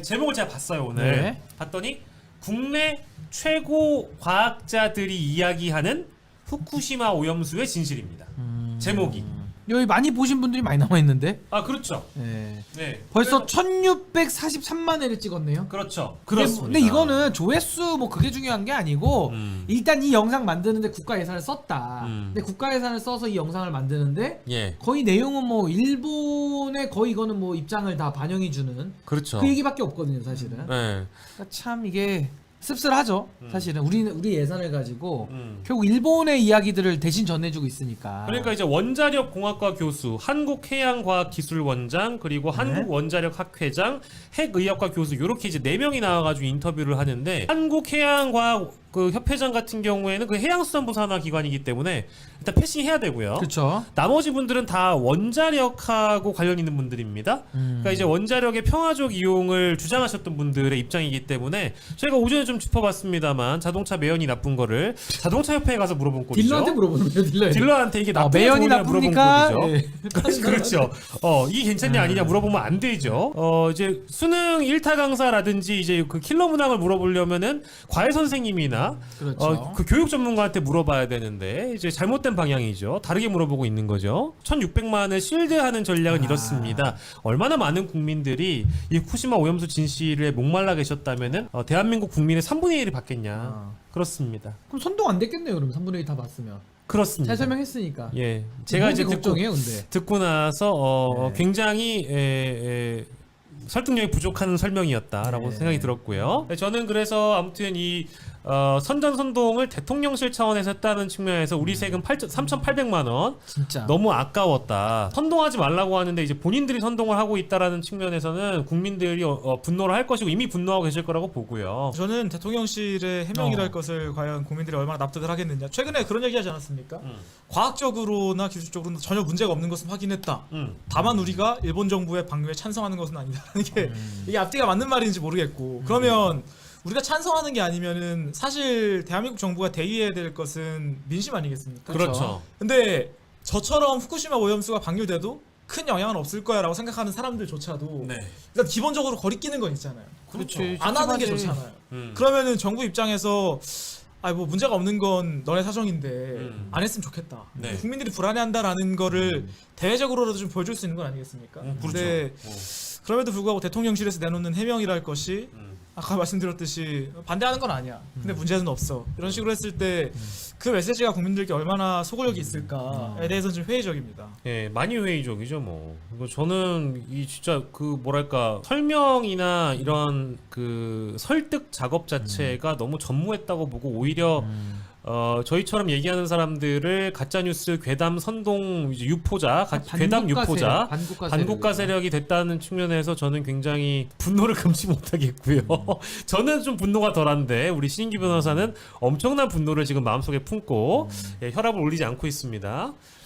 제목을 제가 봤어요 오늘. 네. 봤더니 국내 최고 과학자들이 이야기하는 후쿠시마 오염수의 진실입니다. 제목이. 여기 많이 보신 분들이 많이 남아 있는데. 아 그렇죠. 네. 네. 벌써 그래서- 1643만 회를 찍었네요. 그렇죠. 근데 이거는 조회수 뭐 그게 중요한 게 아니고 일단 이 영상 만드는데 국가 예산을 썼다. 근데 국가 예산을 써서 이 영상을 만드는데 예. 거의 내용은 뭐 일본의 거의 이거는 뭐 입장을 다 반영해 주는 그렇죠. 그 얘기밖에 없거든요, 사실은. 네. 그러니까 참 이게 씁쓸하죠. 사실은 우리 예산을 가지고 음. 결국 일본의 이야기들을 대신 전해주고 있으니까. 그러니까 이제 원자력공학과 교수, 한국해양과학기술원장, 그리고 한국원자력학회장, 핵의학과 교수 이렇게 이제 4명이 나와가지고 인터뷰를 하는데 한국해양과학 그 협회장 같은 경우에는 그 해양수산부 산하 기관이기 때문에 일단 패싱해야 되고요. 그렇죠. 나머지 분들은 다 원자력하고 관련 있는 분들입니다. 그러니까 이제 원자력의 평화적 이용을 주장하셨던 분들의 입장이기 때문에 저희가 오전에 좀 짚어봤습니다만 자동차 매연이 나쁜 거를 자동차 협회에 가서 물어본 꼴이죠. 딜러한테 물어보는 거예요, 딜러한테 이게 나쁜 매연이 나쁩니까? 그렇죠. 이게 괜찮냐 아니냐 물어보면 안 되죠. 이제 수능 1타 강사라든지 이제 그 킬러 문항을 물어보려면은 과외 선생님이나 그렇죠. 그 교육 전문가한테 물어봐야 되는데 이제 잘못된 방향이죠. 다르게 물어보고 있는 거죠. 1,600만을 실드하는 전략은 이렇습니다. 얼마나 많은 국민들이 이 후쿠시마 오염수 진실에 목말라 계셨다면은 대한민국 국민의 3분의 1이 받겠냐. 그렇습니다. 그럼 선동 안 됐겠네요. 그럼 3분의 1 다 봤으면. 그렇습니다. 잘 설명했으니까. 예, 제가 이제 걱정이에요, 근데. 듣고 나서 네. 굉장히 설득력이 부족한 설명이었다라고 네. 생각이 들었고요. 저는 그래서 아무튼 이 선전선동을 대통령실 차원에서 했다는 측면에서 우리 세금 3,800만 원 진짜. 너무 아까웠다. 선동하지 말라고 하는데 이제 본인들이 선동을 하고 있다라는 측면에서는 국민들이 분노를 할 것이고 이미 분노하고 계실 거라고 보고요. 저는 대통령실의 해명이랄 것을 과연 국민들이 얼마나 납득을 하겠느냐. 최근에 그런 얘기하지 않았습니까? 과학적으로나 기술적으로는 전혀 문제가 없는 것은 확인했다. 다만 우리가 일본 정부의 방류에 찬성하는 것은 아니다라는 게 이게 앞뒤가 맞는 말인지 모르겠고 그러면 우리가 찬성하는 게 아니면은 사실 대한민국 정부가 대의해야 될 것은 민심 아니겠습니까? 그렇죠. 근데 저처럼 후쿠시마 오염수가 방류돼도 큰 영향은 없을 거야라고 생각하는 사람들조차도 네. 일단 기본적으로 거리 끼는 건 있잖아요. 그렇지. 안 하는 게 찝찝하지. 좋잖아요. 음. 그러면은 정부 입장에서 뭐 문제가 없는 건 너네 사정인데 안 했으면 좋겠다. 네. 국민들이 불안해한다라는 거를 대외적으로라도 좀 보여줄 수 있는 건 아니겠습니까? 그렇죠. 근데 그럼에도 불구하고 대통령실에서 내놓는 해명이랄 것이 아까 말씀드렸듯이 반대하는 건 아니야. 근데 문제는 없어. 이런 식으로 했을 때 그 메시지가 국민들께 얼마나 소구력이 있을까에 대해서는 좀 회의적입니다. 예, 많이 회의적이죠, 뭐. 이거 저는 이 진짜 그 뭐랄까 설명이나 이런 그 설득 작업 자체가 너무 전무했다고 보고 오히려 저희처럼 얘기하는 사람들을 가짜 뉴스 괴담 선동 이제 유포자, 괴담 유포자, 반국가 세력이 됐다는 측면에서 저는 굉장히 분노를 금치 못하겠고요. 저는 좀 분노가 덜한데 우리 신인기 변호사는 엄청난 분노를 지금 마음속에 품고 혈압을 올리지 않고 있습니다.